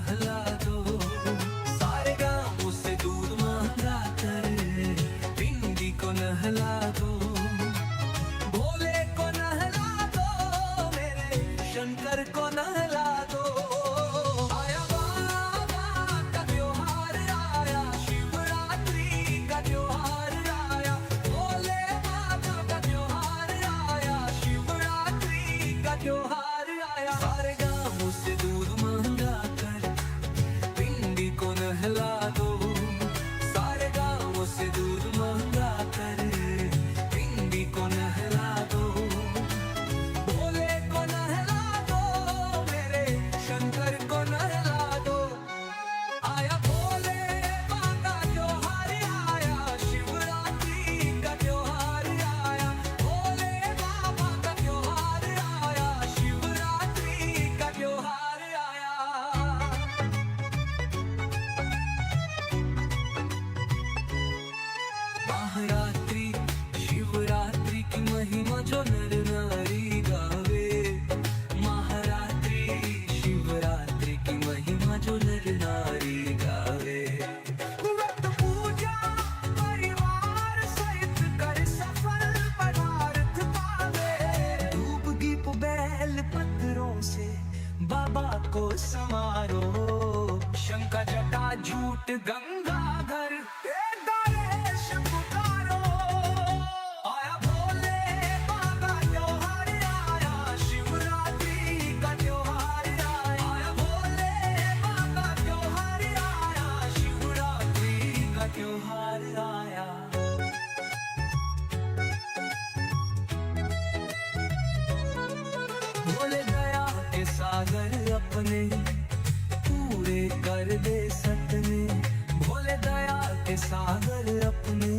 नहला दो, सारे गाँव से दूध मांगा कर पिंडी को नहला दो, भोले को नहला दो, मेरे शंकर को नहला दो। आया बाबा का त्योहार आया, शिवरात्रि का त्योहार आया, भोले बाबा का त्योहार आया, शिवरात्रि का त्योहार आया। सारे गाँव से दूध मांगा कर पिंडी को नहला दो, सारे गाँव से दूध मांगा कर पिंडी को नहला दो, भोले को नहला दो, मेरे शंकर को नहला दो। आया भोले बाबा का त्योहार आया, शिवरात्रि का त्योहार आया, भोले बाबा का त्योहार आया, शिवरात्रि का त्योहार आया। महारात्रि शिवरात्रि की महिमा जो नर नारी गावे, महारात्रि शिवरात्रि की महिमा जो नर नारी गावे। व्रत पूजा परिवार सहित कर सफल पदार्थ पावे, धूप दीप बैल पत्थरों से बाबा को समारो, शंकर जटा झूठ गंगाधर गणेश पुकारो। आया भोले बाबा त्योहार आया, शिवरात्रि का त्योहार आया, आया भोले बाबा त्योहार आया, शिवरात्रि का त्योहार आया। भोले दया के सागर अपने पूरे कर दे सपने, भोले दया के सागर अपने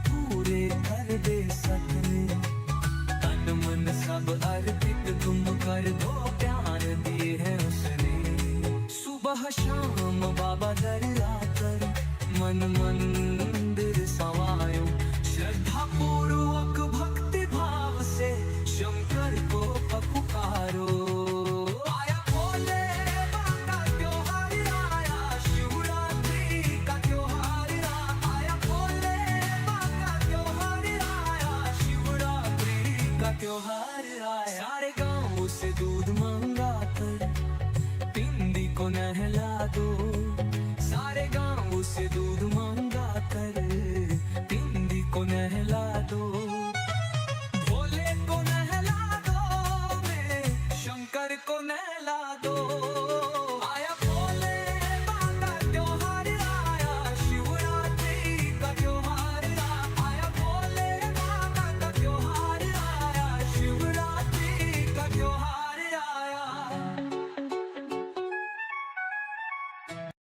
पूरे कर दे सपने, तन मन सब अर्पित तुम कर दो, प्यार दिए है उसने। सुबह शाम बाबा दर आकर मन मंदिर सवायो, श्रद्धा पूर्वक भक्ति भाव से शंकर को पुकारो। आया भोले बाबा त्योहार आया, शिवरात्रि का त्योहार आया, भोले बाबा त्योहार आया, शिवरात्रि का त्योहार आया। सारे गाँव से दूध मांगा कर पिंडी को नहला दो,